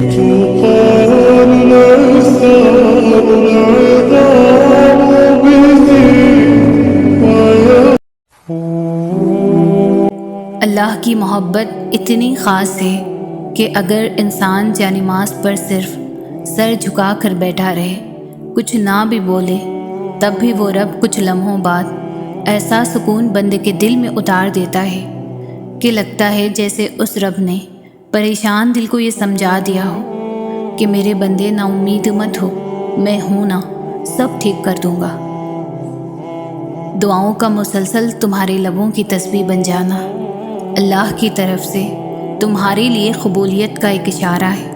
اللہ کی محبت اتنی خاص ہے کہ اگر انسان جانماز پر صرف سر جھکا کر بیٹھا رہے، کچھ نہ بھی بولے، تب بھی وہ رب کچھ لمحوں بعد ایسا سکون بندے کے دل میں اتار دیتا ہے کہ لگتا ہے جیسے اس رب نے پریشان دل کو یہ سمجھا دیا ہو کہ میرے بندے نا امید مت ہو، میں ہوں نا، سب ٹھیک کر دوں گا۔ دعاؤں کا مسلسل تمہارے لبوں کی تسبیح بن جانا اللہ کی طرف سے تمہارے لیے قبولیت کا ایک اشارہ ہے،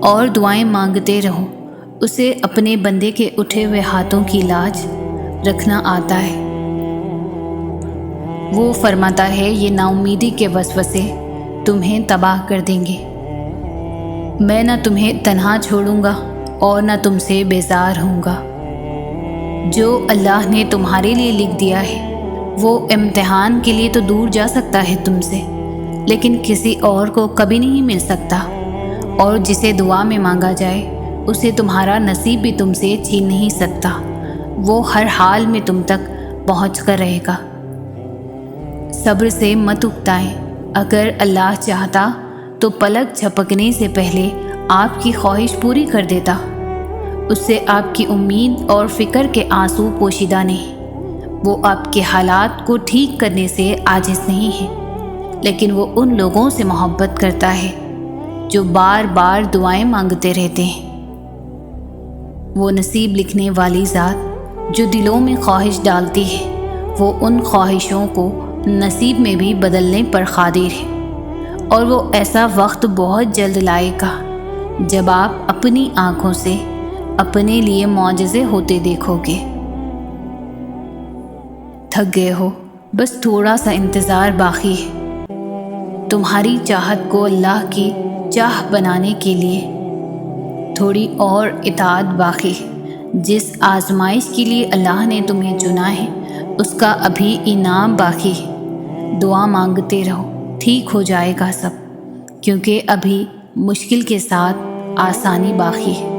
اور دعائیں مانگتے رہو، اسے اپنے بندے کے اٹھے ہوئے ہاتھوں کی لاج رکھنا آتا ہے۔ وہ فرماتا ہے یہ نا امیدی کے وسوسے تمہیں تباہ کر دیں گے، میں نہ تمہیں تنہا چھوڑوں گا اور نہ تم سے بیزار ہوں گا۔ جو اللہ نے تمہارے لیے لکھ دیا ہے وہ امتحان کے لیے تو دور جا سکتا ہے تم سے، لیکن کسی اور کو کبھی نہیں مل سکتا، اور جسے دعا میں مانگا جائے اسے تمہارا نصیب بھی تم سے چھین نہیں سکتا، وہ ہر حال میں تم تک پہنچ کر رہے گا۔ صبر سے مت اکتائیں، اگر اللہ چاہتا تو پلک جھپکنے سے پہلے آپ کی خواہش پوری کر دیتا، اس سے آپ کی امید اور فکر کے آنسو پوشیدہ نہیں۔ وہ آپ کے حالات کو ٹھیک کرنے سے عاجز نہیں ہے، لیکن وہ ان لوگوں سے محبت کرتا ہے جو بار بار دعائیں مانگتے رہتے ہیں۔ وہ نصیب لکھنے والی ذات جو دلوں میں خواہش ڈالتی ہے، وہ ان خواہشوں کو نصیب میں بھی بدلنے پر قادر ہے، اور وہ ایسا وقت بہت جلد لائے گا جب آپ اپنی آنکھوں سے اپنے لیے معجزے ہوتے دیکھو گے۔ تھک گئے ہو، بس تھوڑا سا انتظار باقی ہے، تمہاری چاہت کو اللہ کی چاہ بنانے کے لیے تھوڑی اور اطاعت باقی ہے۔ جس آزمائش کے لیے اللہ نے تمہیں چنا ہے اس کا ابھی انعام باقی ہے۔ دعا مانگتے رہو، ٹھیک ہو جائے گا سب، کیونکہ ابھی مشکل کے ساتھ آسانی باقی ہے۔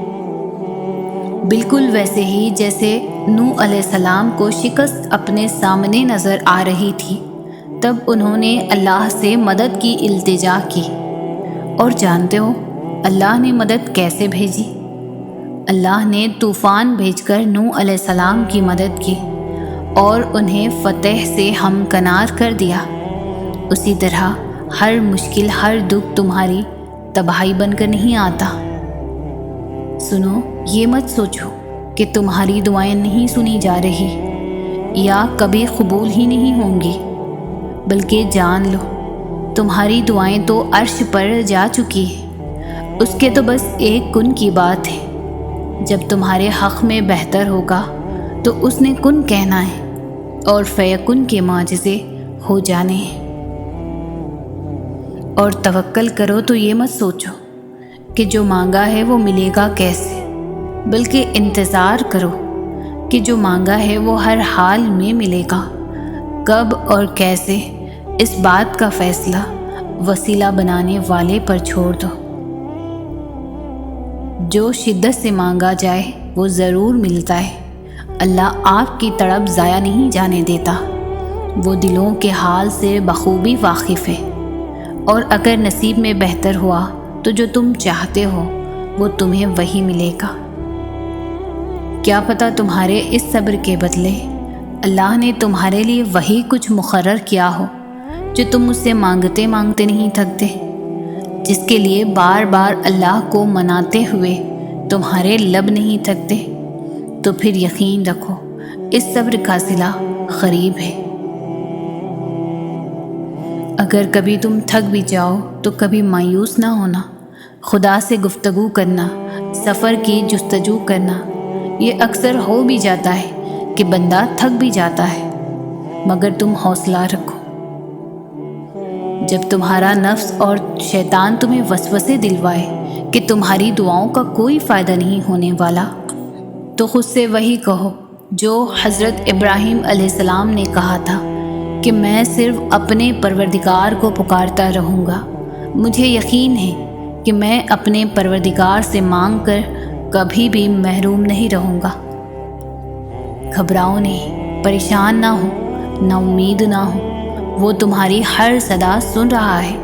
بالکل ویسے ہی جیسے نوح علیہ السلام کو شکست اپنے سامنے نظر آ رہی تھی، تب انہوں نے اللہ سے مدد کی التجا کی، اور جانتے ہو اللہ نے مدد کیسے بھیجی؟ اللہ نے طوفان بھیج کر نوح علیہ السلام کی مدد کی اور انہیں فتح سے ہمکنار کر دیا۔ اسی طرح ہر مشکل، ہر دکھ تمہاری تباہی بن کر نہیں آتا۔ سنو، یہ مت سوچو کہ تمہاری دعائیں نہیں سنی جا رہی یا کبھی قبول ہی نہیں ہوں گی، بلکہ جان لو تمہاری دعائیں تو عرش پر جا چکی ہیں، اس کے تو بس ایک کن کی بات ہے۔ جب تمہارے حق میں بہتر ہوگا تو اس نے کن کہنا ہے اور فیکن کے معجزے ہو جانے ہیں۔ اور توکل کرو تو یہ مت سوچو کہ جو مانگا ہے وہ ملے گا کیسے، بلکہ انتظار کرو کہ جو مانگا ہے وہ ہر حال میں ملے گا۔ کب اور کیسے، اس بات کا فیصلہ وسیلہ بنانے والے پر چھوڑ دو۔ جو شدت سے مانگا جائے وہ ضرور ملتا ہے۔ اللہ آپ کی تڑپ ضائع نہیں جانے دیتا، وہ دلوں کے حال سے بخوبی واقف ہے، اور اگر نصیب میں بہتر ہوا تو جو تم چاہتے ہو وہ تمہیں وہی ملے گا۔ کیا پتہ تمہارے اس صبر کے بدلے اللہ نے تمہارے لیے وہی کچھ مقرر کیا ہو جو تم اس سے مانگتے مانگتے نہیں تھکتے، جس کے لیے بار بار اللہ کو مناتے ہوئے تمہارے لب نہیں تھکتے۔ تو پھر یقین رکھو اس صبر کا صلہ قریب ہے۔ اگر کبھی تم تھک بھی جاؤ تو کبھی مایوس نہ ہونا، خدا سے گفتگو کرنا، سفر کی جستجو کرنا، یہ اکثر ہو بھی جاتا ہے کہ بندہ تھک بھی جاتا ہے، مگر تم حوصلہ رکھو۔ جب تمہارا نفس اور شیطان تمہیں وسوسے دلوائے کہ تمہاری دعاؤں کا کوئی فائدہ نہیں ہونے والا، تو خود سے وہی کہو جو حضرت ابراہیم علیہ السلام نے کہا تھا کہ میں صرف اپنے پروردگار کو پکارتا رہوں گا، مجھے یقین ہے کہ میں اپنے پروردگار سے مانگ کر کبھی بھی محروم نہیں رہوں گا۔ گھبراؤ نہیں، پریشان نہ ہو، نا امید نہ ہو، وہ تمہاری ہر صدا سن رہا ہے۔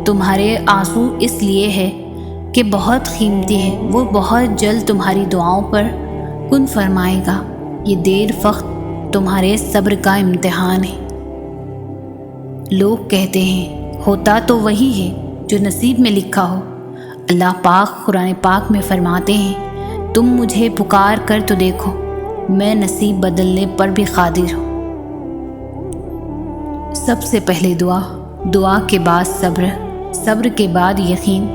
تمہارے آنسو اس لیے ہے کہ بہت قیمتی ہے، وہ بہت جلد تمہاری دعاؤں پر کن فرمائے گا۔ یہ دیر وقت تمہارے صبر کا امتحان ہے۔ لوگ کہتے ہیں ہوتا تو وہی ہے جو نصیب میں لکھا ہو۔ اللہ پاک قرآن پاک میں فرماتے ہیں تم مجھے پکار کر تو دیکھو، میں نصیب بدلنے پر بھی قادر ہوں۔ سب سے پہلے دعا کے بعد صبر، صبر کے بعد یقین،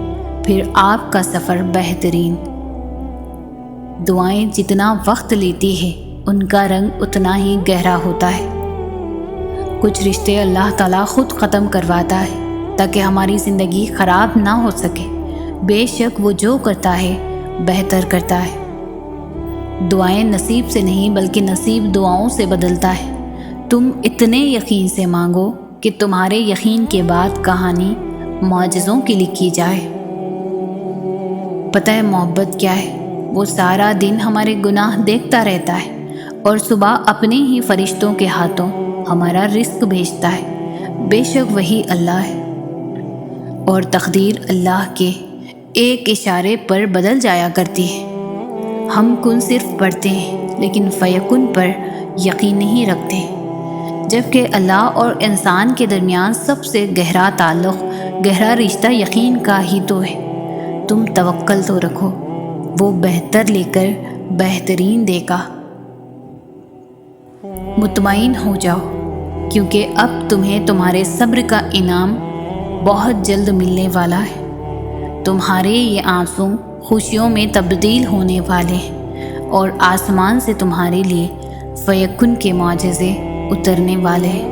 پھر آپ کا سفر بہترین۔ دعائیں جتنا وقت لیتی ہے ان کا رنگ اتنا ہی گہرا ہوتا ہے۔ کچھ رشتے اللہ تعالیٰ خود ختم کرواتا ہے تاکہ ہماری زندگی خراب نہ ہو سکے۔ بے شک وہ جو کرتا ہے بہتر کرتا ہے۔ دعائیں نصیب سے نہیں بلکہ نصیب دعاؤں سے بدلتا ہے۔ تم اتنے یقین سے مانگو کہ تمہارے یقین کے بعد کہانی معجزوں کی لکھی جائے۔ پتہ ہے محبت کیا ہے؟ وہ سارا دن ہمارے گناہ دیکھتا رہتا ہے اور صبح اپنے ہی فرشتوں کے ہاتھوں ہمارا رزق بھیجتا ہے۔ بے شک وہی اللہ ہے اور تقدیر اللہ کے ایک اشارے پر بدل جایا کرتی ہے۔ ہم کن صرف پڑھتے ہیں لیکن فیکن پر یقین نہیں رکھتے، جبکہ اللہ اور انسان کے درمیان سب سے گہرا تعلق، گہرا رشتہ یقین کا ہی تو ہے۔ تم توکل تو رکھو، وہ بہتر لے کر بہترین دے گا۔ مطمئن ہو جاؤ کیونکہ اب تمہیں تمہارے صبر کا انعام بہت جلد ملنے والا ہے۔ تمہارے یہ آنسو خوشیوں میں تبدیل ہونے والے ہیں اور آسمان سے تمہارے لیے فیکن کے معجزے اترنے والے ہیں۔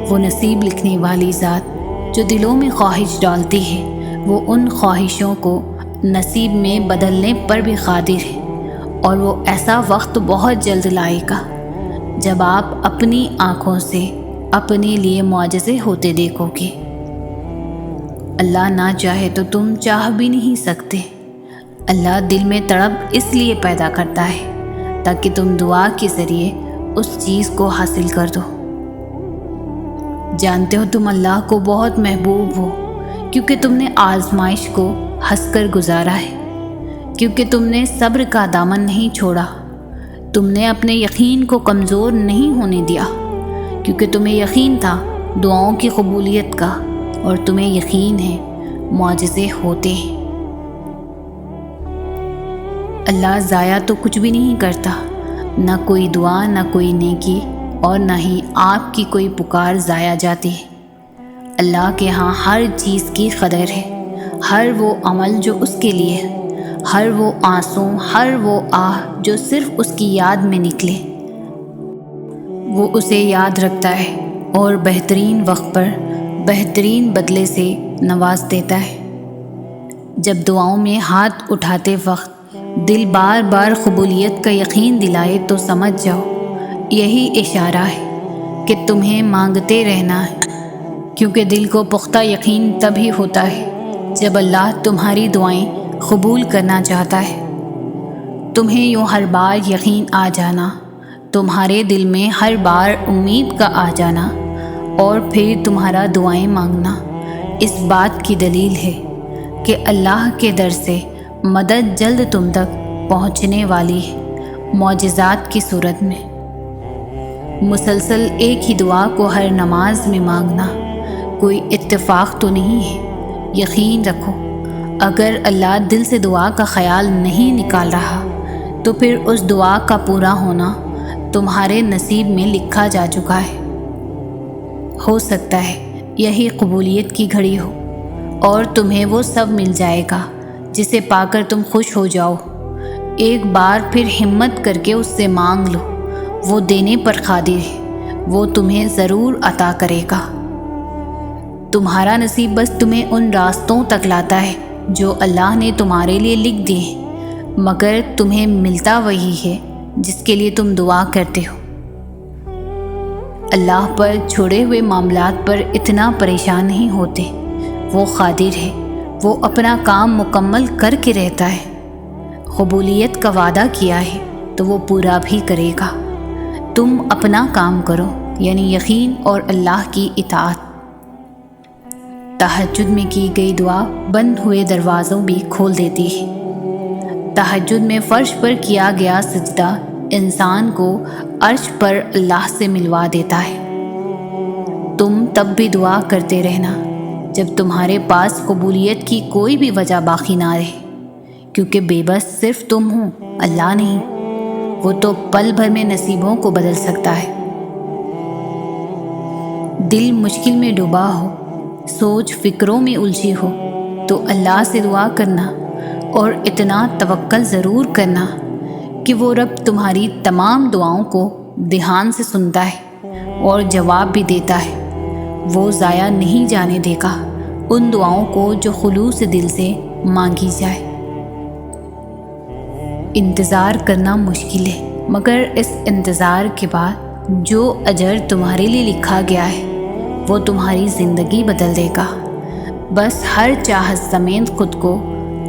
وہ نصیب لکھنے والی ذات جو دلوں میں خواہش ڈالتی ہے، وہ ان خواہشوں کو نصیب میں بدلنے پر بھی قادر ہے، اور وہ ایسا وقت بہت جلد لائے گا جب آپ اپنی آنکھوں سے اپنے لیے معجزے ہوتے دیکھو گے۔ اللہ نہ چاہے تو تم چاہ بھی نہیں سکتے۔ اللہ دل میں تڑپ اس لیے پیدا کرتا ہے تاکہ تم دعا کے ذریعے اس چیز کو حاصل کر دو۔ جانتے ہو تم اللہ کو بہت محبوب ہو کیونکہ تم نے آزمائش کو ہنس کر گزارا ہے، کیونکہ تم نے صبر کا دامن نہیں چھوڑا، تم نے اپنے یقین کو کمزور نہیں ہونے دیا، کیونکہ تمہیں یقین تھا دعاؤں کی قبولیت کا، اور تمہیں یقین ہے معجزے ہوتے ہیں۔ اللہ ضائع تو کچھ بھی نہیں کرتا، نہ کوئی دعا، نہ کوئی نیکی، اور نہ ہی آپ کی کوئی پکار ضائع جاتی ہے۔ اللہ کے ہاں ہر چیز کی قدر ہے، ہر وہ عمل جو اس کے لیے ہے، ہر وہ آنسو، ہر وہ آہ جو صرف اس کی یاد میں نکلے، وہ اسے یاد رکھتا ہے اور بہترین وقت پر بہترین بدلے سے نواز دیتا ہے۔ جب دعاؤں میں ہاتھ اٹھاتے وقت دل بار بار قبولیت کا یقین دلائے تو سمجھ جاؤ یہی اشارہ ہے کہ تمہیں مانگتے رہنا ہے، کیونکہ دل کو پختہ یقین تبھی ہوتا ہے جب اللہ تمہاری دعائیں قبول کرنا چاہتا ہے۔ تمہیں یوں ہر بار یقین آ جانا، تمہارے دل میں ہر بار امید کا آ جانا، اور پھر تمہارا دعائیں مانگنا اس بات کی دلیل ہے کہ اللہ کے در سے مدد جلد تم تک پہنچنے والی ہے، معجزات کی صورت میں۔ مسلسل ایک ہی دعا کو ہر نماز میں مانگنا کوئی اتفاق تو نہیں ہے۔ یقین رکھو اگر اللہ دل سے دعا کا خیال نہیں نکال رہا تو پھر اس دعا کا پورا ہونا تمہارے نصیب میں لکھا جا چکا ہے۔ ہو سکتا ہے یہی قبولیت کی گھڑی ہو اور تمہیں وہ سب مل جائے گا جسے پا کر تم خوش ہو جاؤ۔ ایک بار پھر ہمت کر کے اس سے مانگ لو، وہ دینے پر قادر ہے، وہ تمہیں ضرور عطا کرے گا۔ تمہارا نصیب بس تمہیں ان راستوں تک لاتا ہے جو اللہ نے تمہارے لیے لکھ دیے ہیں، مگر تمہیں ملتا وہی ہے جس کے لیے تم دعا کرتے ہو۔ اللہ پر چھوڑے ہوئے معاملات پر اتنا پریشان نہیں ہوتے، وہ قادر ہے وہ اپنا کام مکمل کر کے رہتا ہے۔ قبولیت کا وعدہ کیا ہے تو وہ پورا بھی کرے گا۔ تم اپنا کام کرو، یعنی یقین اور اللہ کی اطاعت۔ تہجد میں کی گئی دعا بند ہوئے دروازوں بھی کھول دیتی ہے۔ تہجد میں فرش پر کیا گیا سجدہ انسان کو عرش پر اللہ سے ملوا دیتا ہے۔ تم تب بھی دعا کرتے رہنا جب تمہارے پاس قبولیت کی کوئی بھی وجہ باقی نہ رہے، کیونکہ بے بس صرف تم ہو، اللہ نہیں۔ وہ تو پل بھر میں نصیبوں کو بدل سکتا ہے۔ دل مشکل میں ڈوبا ہو، سوچ فکروں میں الجھی ہو تو اللہ سے دعا کرنا اور اتنا توکل ضرور کرنا کہ وہ رب تمہاری تمام دعاؤں کو دھیان سے سنتا ہے اور جواب بھی دیتا ہے۔ وہ ضائع نہیں جانے دے گا ان دعاؤں کو جو خلوص دل سے مانگی جائے۔ انتظار کرنا مشکل ہے، مگر اس انتظار کے بعد جو اجر تمہارے لیے لکھا گیا ہے وہ تمہاری زندگی بدل دے گا۔ بس ہر چاہت سمیت خود کو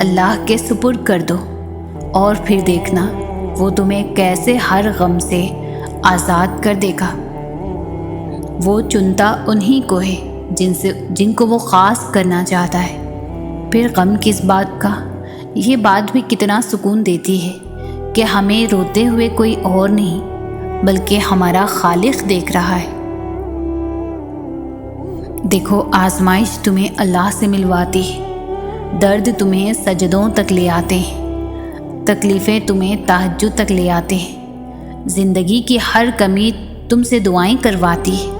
اللہ کے سپرد کر دو اور پھر دیکھنا وہ تمہیں کیسے ہر غم سے آزاد کر دے گا۔ وہ چنتا انہی کو ہے جن کو وہ خاص کرنا چاہتا ہے۔ پھر غم کس بات کا؟ یہ بات بھی کتنا سکون دیتی ہے کہ ہمیں روتے ہوئے کوئی اور نہیں بلکہ ہمارا خالق دیکھ رہا ہے۔ دیکھو، آزمائش تمہیں اللہ سے ملواتی ہے، درد تمہیں سجدوں تک لے آتے ہیں، تکلیفیں تمہیں تہجد تک لے آتے ہیں، زندگی کی ہر کمی تم سے دعائیں کرواتی ہے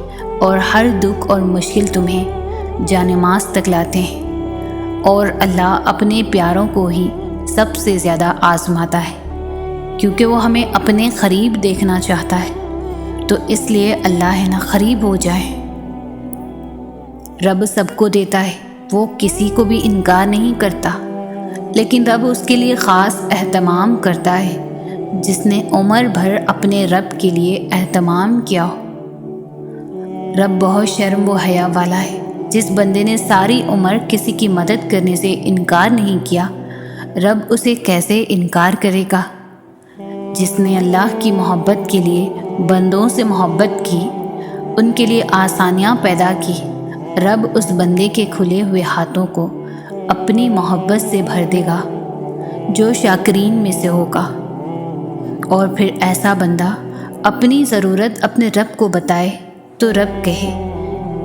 اور ہر دکھ اور مشکل تمہیں جانماز تک لاتے ہیں۔ اور اللہ اپنے پیاروں کو ہی سب سے زیادہ آزماتا ہے، کیونکہ وہ ہمیں اپنے قریب دیکھنا چاہتا ہے، تو اس لیے اللہ نہ قریب ہو جائے۔ رب سب کو دیتا ہے، وہ کسی کو بھی انکار نہیں کرتا، لیکن رب اس کے لیے خاص اہتمام کرتا ہے جس نے عمر بھر اپنے رب کے لیے اہتمام کیا ہو۔ رب بہت شرم و حیا والا ہے۔ جس بندے نے ساری عمر کسی کی مدد کرنے سے انکار نہیں کیا، رب اسے کیسے انکار کرے گا؟ جس نے اللہ کی محبت کے لیے بندوں سے محبت کی، ان کے لیے آسانیاں پیدا کی، رب اس بندے کے کھلے ہوئے ہاتھوں کو اپنی محبت سے بھر دے گا جو شاکرین میں سے ہوگا۔ اور پھر ایسا بندہ اپنی ضرورت اپنے رب کو بتائے تو رب کہے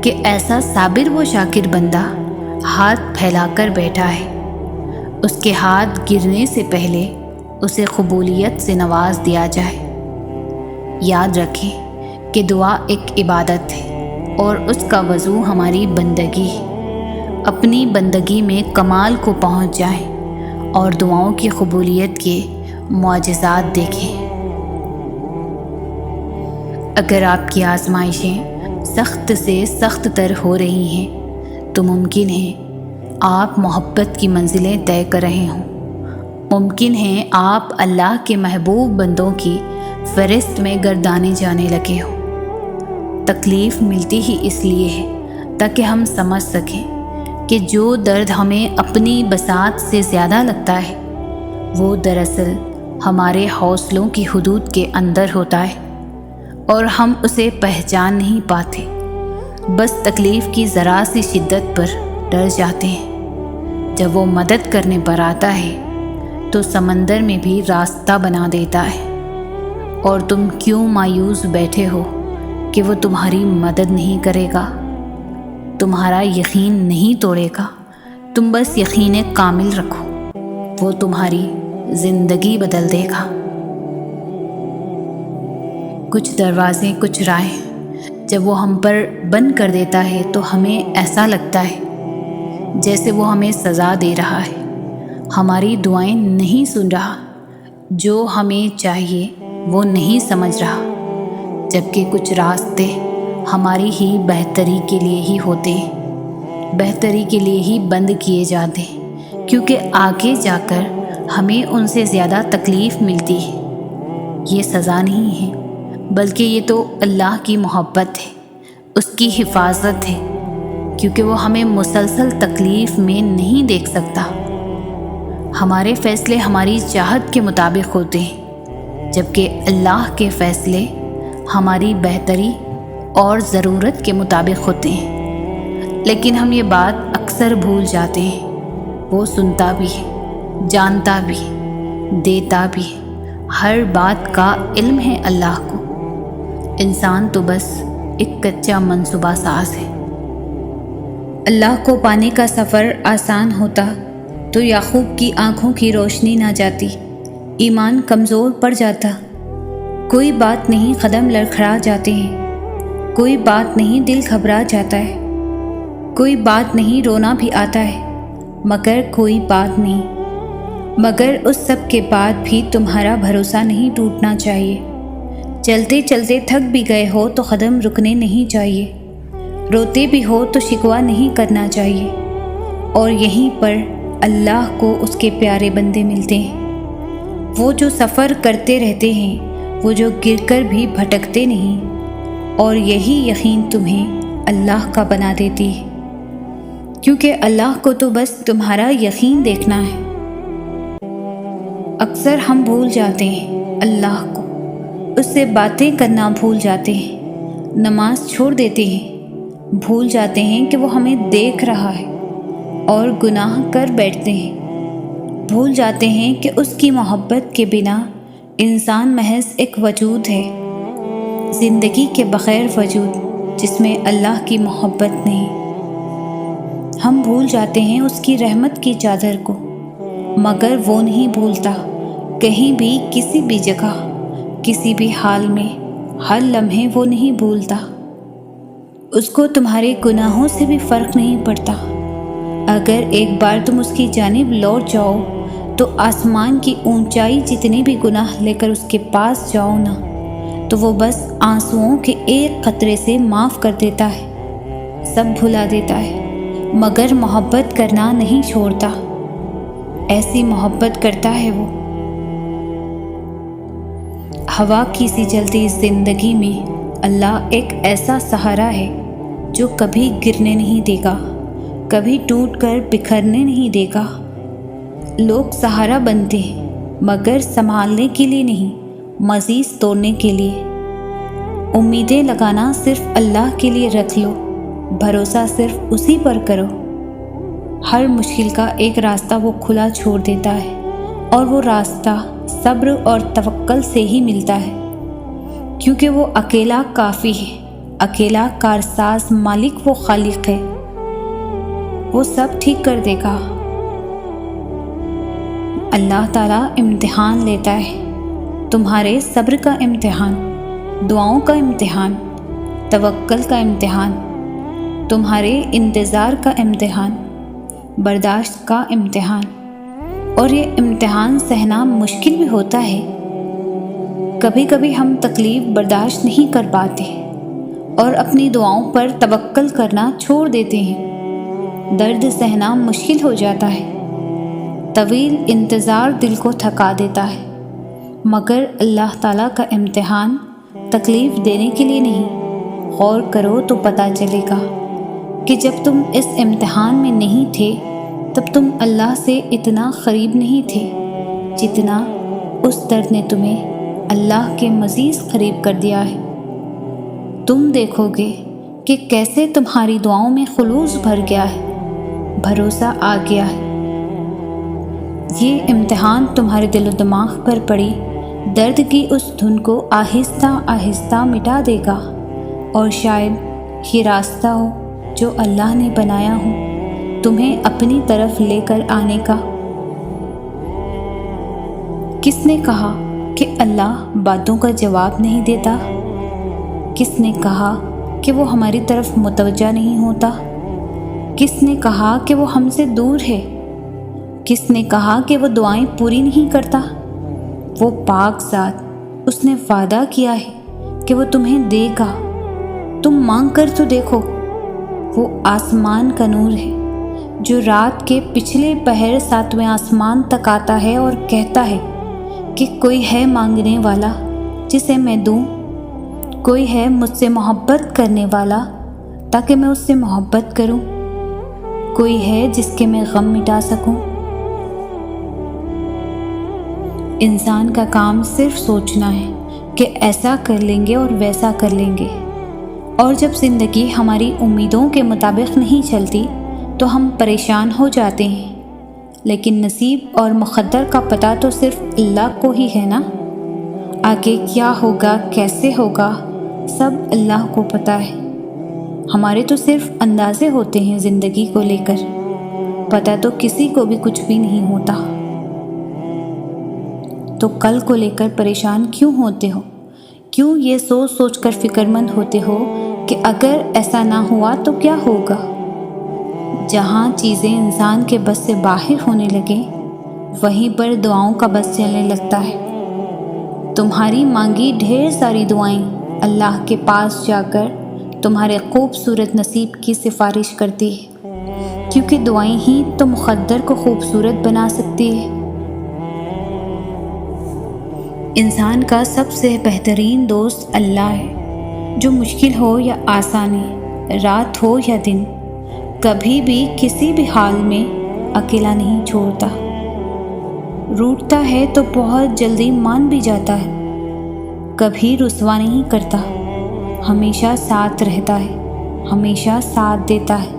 کہ ایسا صابر و شاکر بندہ ہاتھ پھیلا کر بیٹھا ہے، اس کے ہاتھ گرنے سے پہلے اسے قبولیت سے نواز دیا جائے۔ یاد رکھیں کہ دعا ایک عبادت ہے اور اس کا وضو ہماری بندگی ہے۔ اپنی بندگی میں کمال کو پہنچ جائیں اور دعاؤں کی قبولیت کے معجزات دیکھیں۔ اگر آپ کی آزمائشیں سخت سے سخت تر ہو رہی ہیں تو ممکن ہے آپ محبت کی منزلیں طے کر رہے ہوں، ممکن ہے آپ اللہ کے محبوب بندوں کی فہرست میں گردانے جانے لگے ہوں۔ تکلیف ملتی ہی اس لیے ہے تاکہ ہم سمجھ سکیں کہ جو درد ہمیں اپنی بساط سے زیادہ لگتا ہے وہ دراصل ہمارے حوصلوں کی حدود کے اندر ہوتا ہے اور ہم اسے پہچان نہیں پاتے، بس تکلیف کی ذرا سی شدت پر ڈر جاتے ہیں۔ جب وہ مدد کرنے پر آتا ہے تو سمندر میں بھی راستہ بنا دیتا ہے، اور تم کیوں مایوس بیٹھے ہو کہ وہ تمہاری مدد نہیں کرے گا، تمہارا یقین نہیں توڑے گا۔ تم بس یقین کامل رکھو، وہ تمہاری زندگی بدل دے گا۔ کچھ دروازے، کچھ راہیں جب وہ ہم پر بند کر دیتا ہے تو ہمیں ایسا لگتا ہے جیسے وہ ہمیں سزا دے رہا ہے، ہماری دعائیں نہیں سن رہا، جو ہمیں چاہیے وہ نہیں سمجھ رہا، جبکہ کچھ راستے ہماری ہی بہتری کے لیے ہی ہوتے ہیں، بہتری کے لیے ہی بند کیے جاتے ہیں، کیونکہ آگے جا کر ہمیں ان سے زیادہ تکلیف ملتی ہے۔ یہ سزا نہیں ہے، بلکہ یہ تو اللہ کی محبت ہے، اس کی حفاظت ہے۔ کیونکہ وہ ہمیں مسلسل تکلیف میں نہیں دیکھ سکتا۔ ہمارے فیصلے ہماری چاہت کے مطابق ہوتے ہیں، جبکہ اللہ کے فیصلے ہماری بہتری اور ضرورت کے مطابق ہوتے ہیں۔ لیکن ہم یہ بات اکثر بھول جاتے ہیں۔ وہ سنتا بھی ہے، جانتا بھی، دیتا بھی، ہر بات کا علم ہے اللہ کو۔ انسان تو بس ایک کچا منصوبہ ساز ہے۔ اللہ کو پانے کا سفر آسان ہوتا تو یعقوب کی آنکھوں کی روشنی نہ جاتی، ایمان کمزور پڑ جاتا۔ کوئی بات نہیں، قدم لڑکھڑا جاتے ہیں، کوئی بات نہیں، دل گھبرا جاتا ہے، کوئی بات نہیں، رونا بھی آتا ہے، مگر کوئی بات نہیں، مگر اس سب کے بعد بھی تمہارا بھروسہ نہیں ٹوٹنا چاہیے۔ چلتے چلتے تھک بھی گئے ہو تو قدم رکنے نہیں چاہیے، روتے بھی ہو تو شکوہ نہیں کرنا چاہیے۔ اور یہیں پر اللہ کو اس کے پیارے بندے ملتے ہیں، وہ جو سفر کرتے رہتے ہیں، وہ جو گر کر بھی بھٹکتے نہیں، اور یہی یقین تمہیں اللہ کا بنا دیتی ہے، کیونکہ اللہ کو تو بس تمہارا یقین دیکھنا ہے۔ اکثر ہم بھول جاتے ہیں اللہ کو، اس سے باتیں کرنا بھول جاتے ہیں، نماز چھوڑ دیتے ہیں، بھول جاتے ہیں کہ وہ ہمیں دیکھ رہا ہے، اور گناہ کر بیٹھتے ہیں، بھول جاتے ہیں کہ اس کی محبت کے بنا انسان محض ایک وجود ہے، زندگی کے بغیر وجود جس میں اللہ کی محبت نہیں۔ ہم بھول جاتے ہیں اس کی رحمت کی چادر کو، مگر وہ نہیں بھولتا، کہیں بھی، کسی بھی جگہ، کسی بھی حال میں، ہر لمحے وہ نہیں بھولتا۔ اس کو تمہارے گناہوں سے بھی فرق نہیں پڑتا۔ اگر ایک بار تم اس کی جانب لوٹ جاؤ تو آسمان کی اونچائی جتنے بھی گناہ لے کر اس کے پاس جاؤ نا، تو وہ بس آنسوؤں کے ایک قطرے سے معاف کر دیتا ہے، سب بھلا دیتا ہے، مگر محبت کرنا نہیں چھوڑتا۔ ایسی محبت کرتا ہے وہ۔ ہوا کی سی چلتی زندگی میں اللہ ایک ایسا سہارا ہے جو کبھی گرنے نہیں دے گا، کبھی ٹوٹ کر بکھرنے نہیں دے گا۔ لوگ سہارا بنتے ہیں مگر سنبھالنے کے لیے نہیں، مزید توڑنے کے لیے۔ امیدیں لگانا صرف اللہ کے لیے رکھ لو، بھروسہ صرف اسی پر کرو۔ ہر مشکل کا ایک راستہ وہ کھلا چھوڑ دیتا ہے، اور وہ راستہ صبر اور توکل سے ہی ملتا ہے، کیونکہ وہ اکیلا کافی ہے، اکیلا کارساز مالک وہ خالق ہے۔ وہ سب ٹھیک کر دے گا۔ اللہ تعالیٰ امتحان لیتا ہے، تمہارے صبر کا امتحان، دعاؤں کا امتحان، توکل کا امتحان، تمہارے انتظار کا امتحان، برداشت کا امتحان۔ اور یہ امتحان سہنا مشکل بھی ہوتا ہے۔ کبھی کبھی ہم تکلیف برداشت نہیں کر پاتے اور اپنی دعاؤں پر توکل کرنا چھوڑ دیتے ہیں۔ درد سہنا مشکل ہو جاتا ہے، طویل انتظار دل کو تھکا دیتا ہے، مگر اللہ تعالیٰ کا امتحان تکلیف دینے کے لیے نہیں۔ غور کرو تو پتہ چلے گا کہ جب تم اس امتحان میں نہیں تھے تب تم اللہ سے اتنا قریب نہیں تھے جتنا اس درد نے تمہیں اللہ کے مزید قریب کر دیا ہے۔ تم دیکھو گے کہ کیسے تمہاری دعاؤں میں خلوص بھر گیا ہے، بھروسہ آ گیا ہے۔ یہ امتحان تمہارے دل و دماغ پر پڑی درد کی اس دھن کو آہستہ آہستہ مٹا دے گا، اور شاید یہ راستہ ہو جو اللہ نے بنایا ہو تمہیں اپنی طرف لے کر آنے کا۔ کس نے کہا کہ اللہ باتوں کا جواب نہیں دیتا؟ کس نے کہا کہ وہ ہماری طرف متوجہ نہیں ہوتا؟ کس نے کہا کہ وہ ہم سے دور ہے؟ کس نے کہا کہ وہ دعائیں پوری نہیں کرتا؟ وہ پاک ذات، اس نے وعدہ کیا ہے کہ وہ تمہیں دے گا، تم مانگ کر تو دیکھو۔ وہ آسمان کا نور ہے جو رات کے پچھلے پہر 7ویں آسمان تک آتا ہے اور کہتا ہے کہ کوئی ہے مانگنے والا جسے میں دوں، کوئی ہے مجھ سے محبت کرنے والا تاکہ میں اس سے محبت کروں۔ کوئی ہے جس کے میں غم مٹا سکوں؟ انسان کا کام صرف سوچنا ہے کہ ایسا کر لیں گے اور ویسا کر لیں گے، اور جب زندگی ہماری امیدوں کے مطابق نہیں چلتی تو ہم پریشان ہو جاتے ہیں، لیکن نصیب اور مقدر کا پتہ تو صرف اللہ کو ہی ہے نا۔ آگے کیا ہوگا، کیسے ہوگا، سب اللہ کو پتہ ہے۔ ہمارے تو صرف اندازے ہوتے ہیں زندگی کو لے کر، پتہ تو کسی کو بھی کچھ بھی نہیں ہوتا۔ تو کل کو لے کر پریشان کیوں ہوتے ہو؟ کیوں یہ سوچ سوچ کر فکر مند ہوتے ہو کہ اگر ایسا نہ ہوا تو کیا ہوگا؟ جہاں چیزیں انسان کے بس سے باہر ہونے لگیں، وہیں پر دعاؤں کا بس چلنے لگتا ہے۔ تمہاری مانگی ڈھیر ساری دعائیں اللہ کے پاس جا کر تمہارے خوبصورت نصیب کی سفارش کرتی ہے، کیونکہ دعائیں ہی تو مقدر کو خوبصورت بنا سکتی ہے۔ انسان کا سب سے بہترین دوست اللہ ہے، جو مشکل ہو یا آسانی، رات ہو یا دن، کبھی بھی کسی بھی حال میں اکیلا نہیں چھوڑتا۔ روٹھتا ہے تو بہت جلدی مان بھی جاتا ہے، کبھی رسوا نہیں کرتا، ہمیشہ ساتھ رہتا ہے، ہمیشہ ساتھ دیتا ہے۔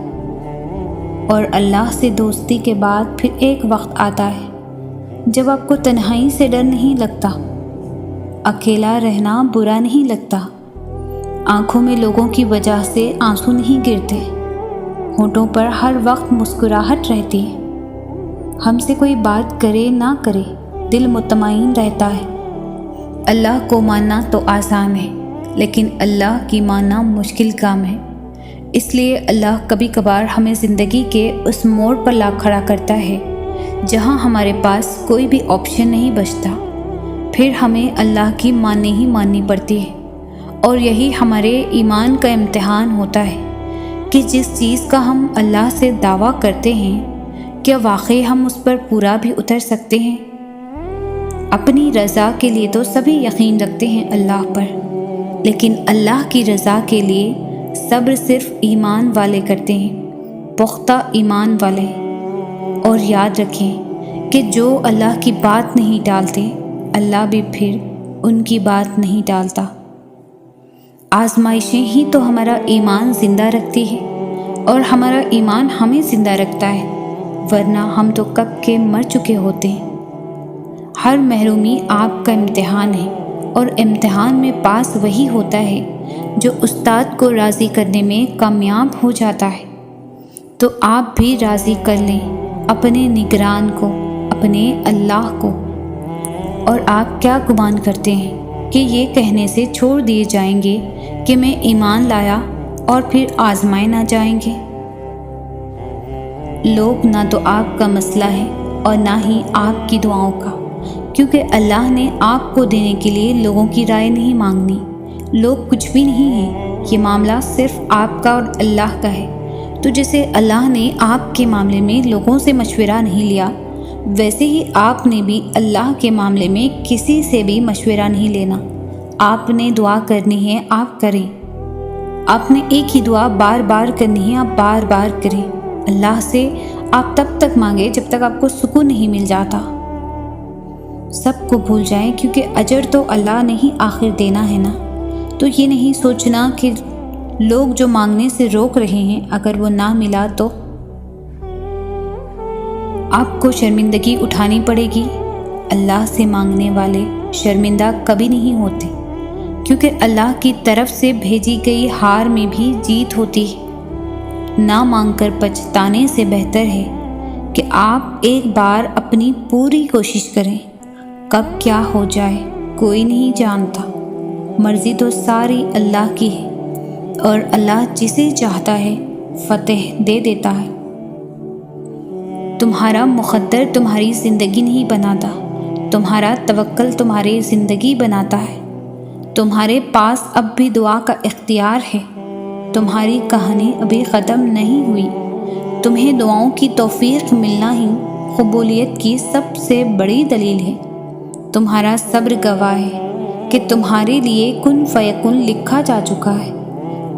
اور اللہ سے دوستی کے بعد پھر ایک وقت آتا ہے جب آپ کو تنہائی سے ڈر نہیں لگتا، اکیلا رہنا برا نہیں لگتا، آنکھوں میں لوگوں کی وجہ سے آنسو نہیں گرتے، ہونٹوں پر ہر وقت مسکراہٹ رہتی ہے، ہم سے کوئی بات کرے نہ کرے دل مطمئن رہتا ہے۔ اللہ کو ماننا تو آسان ہے، لیکن اللہ کی ماننا مشکل کام ہے۔ اس لیے اللہ کبھی کبھار ہمیں زندگی کے اس موڑ پر لا کھڑا کرتا ہے جہاں ہمارے پاس کوئی بھی آپشن نہیں بچتا، پھر ہمیں اللہ کی ماننی پڑتی ہے۔ اور یہی ہمارے ایمان کا امتحان ہوتا ہے کہ جس چیز کا ہم اللہ سے دعویٰ کرتے ہیں، کیا واقعی ہم اس پر پورا بھی اتر سکتے ہیں؟ اپنی رضا کے لیے تو سبھی یقین رکھتے ہیں اللہ پر، لیکن اللہ کی رضا کے لیے صبر صرف ایمان والے کرتے ہیں، پختہ ایمان والے۔ اور یاد رکھیں کہ جو اللہ کی بات نہیں ٹالتے، اللہ بھی پھر ان کی بات نہیں ٹالتا۔ آزمائشیں ہی تو ہمارا ایمان زندہ رکھتی ہے، اور ہمارا ایمان ہمیں زندہ رکھتا ہے، ورنہ ہم تو کب کے مر چکے ہوتے ہیں۔ ہر محرومی آپ کا امتحان ہے، اور امتحان میں پاس وہی ہوتا ہے جو استاد کو راضی کرنے میں کامیاب ہو جاتا ہے۔ تو آپ بھی راضی کر لیں اپنے نگران کو، اپنے اللہ کو۔ اور آپ کیا گمان کرتے ہیں کہ یہ کہنے سے چھوڑ دیے جائیں گے کہ میں ایمان لایا اور پھر آزمائے نہ جائیں گے؟ لوگ نہ تو آپ کا مسئلہ ہے اور نہ ہی آپ کی دعاؤں کا، کیونکہ اللہ نے آپ کو دینے کے لیے لوگوں کی رائے نہیں مانگنی۔ لوگ کچھ بھی نہیں ہیں، یہ معاملہ صرف آپ کا اور اللہ کا ہے۔ تو جیسے اللہ نے آپ کے معاملے میں لوگوں سے مشورہ نہیں لیا، ویسے ہی آپ نے بھی اللہ کے معاملے میں کسی سے بھی مشورہ نہیں لینا۔ آپ نے دعا کرنی ہے، آپ کریں۔ آپ نے ایک ہی دعا بار بار کرنی ہے، آپ بار بار کریں۔ اللہ سے آپ تب تک مانگے جب تک آپ کو سکون نہیں مل جاتا۔ سب کو بھول جائیں، کیونکہ اجر تو اللہ نے ہی آخر دینا ہے نا۔ تو یہ نہیں سوچنا کہ لوگ جو مانگنے سے روک رہے ہیں، اگر وہ نہ ملا تو آپ کو شرمندگی اٹھانی پڑے گی۔ اللہ سے مانگنے والے شرمندہ کبھی نہیں ہوتے، کیونکہ اللہ کی طرف سے بھیجی گئی ہار میں بھی جیت ہوتی ہے۔ نہ مانگ کر پچھتانے سے بہتر ہے کہ آپ ایک بار اپنی پوری کوشش کریں۔ کب کیا ہو جائے کوئی نہیں جانتا، مرضی تو ساری اللہ کی ہے، اور اللہ جسے چاہتا ہے فتح دے دیتا ہے۔ تمہارا مقدر تمہاری زندگی نہیں بناتا، تمہارا توکل تمہاری زندگی بناتا ہے۔ تمہارے پاس اب بھی دعا کا اختیار ہے، تمہاری کہانی ابھی ختم نہیں ہوئی۔ تمہیں دعاؤں کی توفیق ملنا ہی قبولیت کی سب سے بڑی دلیل ہے۔ تمہارا صبر گواہ ہے کہ تمہارے لیے کن فیکن لکھا جا چکا ہے،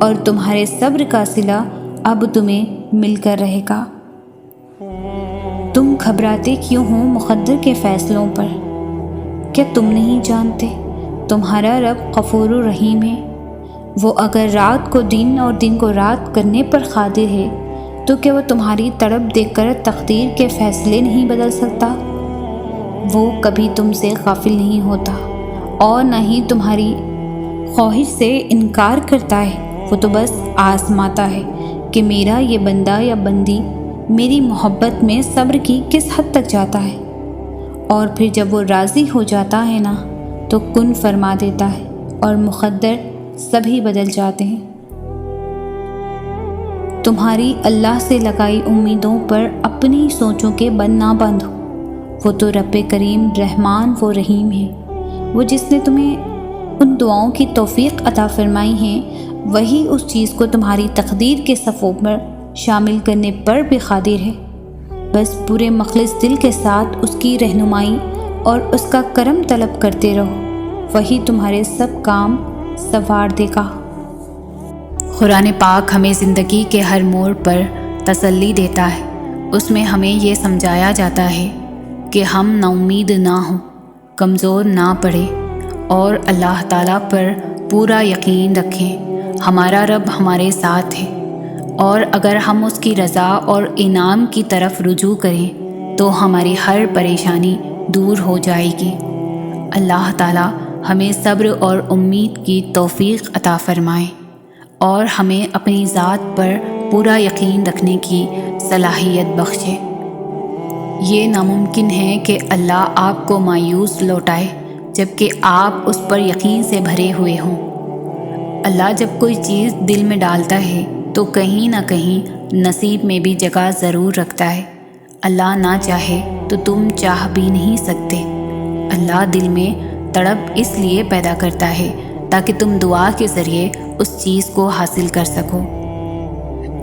اور تمہارے صبر کا صلہ اب تمہیں مل کر رہے گا۔ تم گھبراتے کیوں ہو مقدر کے فیصلوں پر؟ کیا تم نہیں جانتے تمہارا رب غفور و رحیم ہے؟ وہ اگر رات کو دن اور دن کو رات کرنے پر قادر ہے تو کیا وہ تمہاری تڑپ دیکھ کر تقدیر کے فیصلے نہیں بدل سکتا؟ وہ کبھی تم سے غافل نہیں ہوتا اور نہ ہی تمہاری خواہش سے انکار کرتا ہے۔ وہ تو بس آزماتا ہے کہ میرا یہ بندہ یا بندی میری محبت میں صبر کی کس حد تک جاتا ہے، اور پھر جب وہ راضی ہو جاتا ہے نا تو کن فرما دیتا ہے اور مقدر سبھی بدل جاتے ہیں۔ تمہاری اللہ سے لگائی امیدوں پر اپنی سوچوں کے بند نہ باندھو۔ وہ تو رب کریم رحمان و رحیم ہے۔ وہ جس نے تمہیں ان دعاؤں کی توفیق عطا فرمائی ہیں وہی اس چیز کو تمہاری تقدیر کے صفوں پر شامل کرنے پر بھی قادر ہے۔ بس پورے مخلص دل کے ساتھ اس کی رہنمائی اور اس کا کرم طلب کرتے رہو، وہی تمہارے سب کام سنوار دے گا۔ قرآن پاک ہمیں زندگی کے ہر موڑ پر تسلی دیتا ہے۔ اس میں ہمیں یہ سمجھایا جاتا ہے کہ ہم نا امید نہ ہوں، کمزور نہ پڑیں اور اللہ تعالیٰ پر پورا یقین رکھیں۔ ہمارا رب ہمارے ساتھ ہے، اور اگر ہم اس کی رضا اور انعام کی طرف رجوع کریں تو ہماری ہر پریشانی دور ہو جائے گی۔ اللہ تعالیٰ ہمیں صبر اور امید کی توفیق عطا فرمائے اور ہمیں اپنی ذات پر پورا یقین رکھنے کی صلاحیت بخشے۔ یہ ناممکن ہے کہ اللہ آپ کو مایوس لوٹائے جبکہ آپ اس پر یقین سے بھرے ہوئے ہوں۔ اللہ جب کوئی چیز دل میں ڈالتا ہے تو کہیں نہ کہیں نصیب میں بھی جگہ ضرور رکھتا ہے۔ اللہ نہ چاہے تو تم چاہ بھی نہیں سکتے۔ اللہ دل میں تڑپ اس لیے پیدا کرتا ہے تاکہ تم دعا کے ذریعے اس چیز کو حاصل کر سکو۔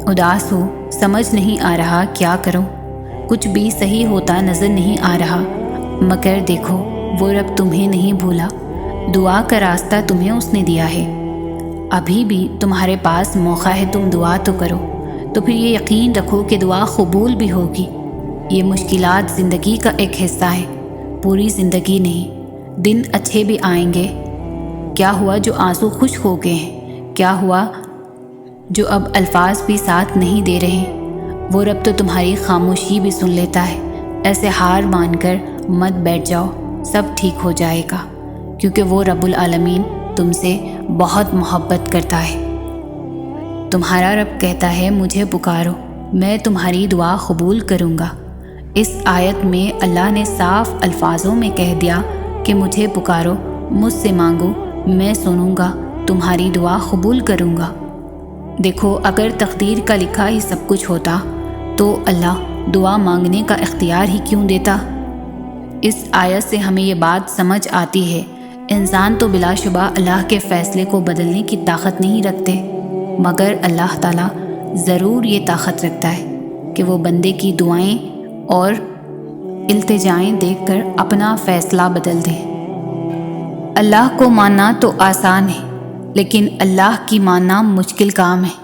اداس ہو، سمجھ نہیں آ رہا کیا کروں، کچھ بھی صحیح ہوتا نظر نہیں آ رہا، مگر دیکھو وہ رب تمہیں نہیں بھولا، دعا کا راستہ تمہیں اس نے دیا ہے۔ ابھی بھی تمہارے پاس موقع ہے، تم دعا تو کرو، تو پھر یہ یقین رکھو کہ دعا قبول بھی ہوگی۔ یہ مشکلات زندگی کا ایک حصہ ہے، پوری زندگی نہیں۔ دن اچھے بھی آئیں گے۔ کیا ہوا جو آنسو خشک ہو گئے ہیں؟ کیا ہوا جو اب الفاظ بھی ساتھ نہیں دے رہے؟ وہ رب تو تمہاری خاموشی بھی سن لیتا ہے۔ ایسے ہار مان کر مت بیٹھ جاؤ، سب ٹھیک ہو جائے گا، کیونکہ وہ رب العالمین تم سے بہت محبت کرتا ہے۔ تمہارا رب کہتا ہے مجھے پکارو، میں تمہاری دعا قبول کروں گا۔ اس آیت میں اللہ نے صاف الفاظوں میں کہہ دیا کہ مجھے پکارو، مجھ سے مانگو، میں سنوں گا، تمہاری دعا قبول کروں گا۔ دیکھو اگر تقدیر کا لکھا ہی سب کچھ ہوتا تو اللہ دعا مانگنے کا اختیار ہی کیوں دیتا؟ اس آیت سے ہمیں یہ بات سمجھ آتی ہے، انسان تو بلا شبہ اللہ کے فیصلے کو بدلنے کی طاقت نہیں رکھتے، مگر اللہ تعالیٰ ضرور یہ طاقت رکھتا ہے کہ وہ بندے کی دعائیں اور التجائیں دیکھ کر اپنا فیصلہ بدل دے۔ اللہ کو ماننا تو آسان ہے، لیکن اللہ کی ماننا مشکل کام ہے۔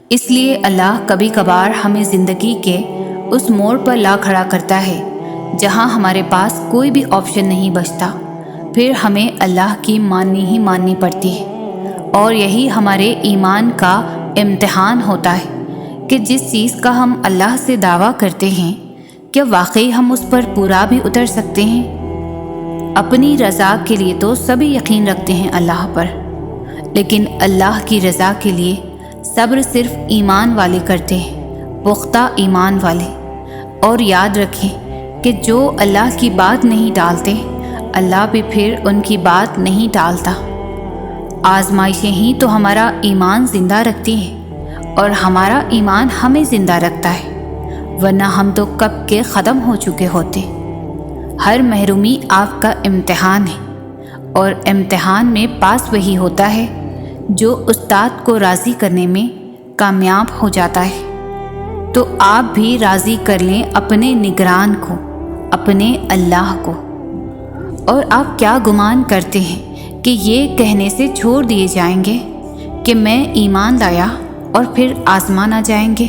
اس لیے اللہ کبھی کبھار ہمیں زندگی کے اس موڑ پر لا کھڑا کرتا ہے جہاں ہمارے پاس کوئی بھی آپشن نہیں بچتا، پھر ہمیں اللہ کی ماننی پڑتی ہے۔ اور یہی ہمارے ایمان کا امتحان ہوتا ہے کہ جس چیز کا ہم اللہ سے دعویٰ کرتے ہیں کیا واقعی ہم اس پر پورا بھی اتر سکتے ہیں؟ اپنی رضا کے لیے تو سبھی یقین رکھتے ہیں اللہ پر، لیکن اللہ کی رضا کے لیے صبر صرف ایمان والے کرتے ہیں، پختہ ایمان والے۔ اور یاد رکھیں کہ جو اللہ کی بات نہیں ٹالتے اللہ بھی پھر ان کی بات نہیں ٹالتا۔ آزمائشیں ہی تو ہمارا ایمان زندہ رکھتی ہیں اور ہمارا ایمان ہمیں زندہ رکھتا ہے، ورنہ ہم تو کب کے ختم ہو چکے ہوتے۔ ہر محرومی آپ کا امتحان ہے، اور امتحان میں پاس وہی ہوتا ہے جو استاد کو راضی کرنے میں کامیاب ہو جاتا ہے۔ تو آپ بھی راضی کر لیں اپنے نگران کو، اپنے اللہ کو۔ اور آپ کیا گمان کرتے ہیں کہ یہ کہنے سے چھوڑ دیے جائیں گے کہ میں ایمان لایا اور پھر آزما نہ جائیں گے؟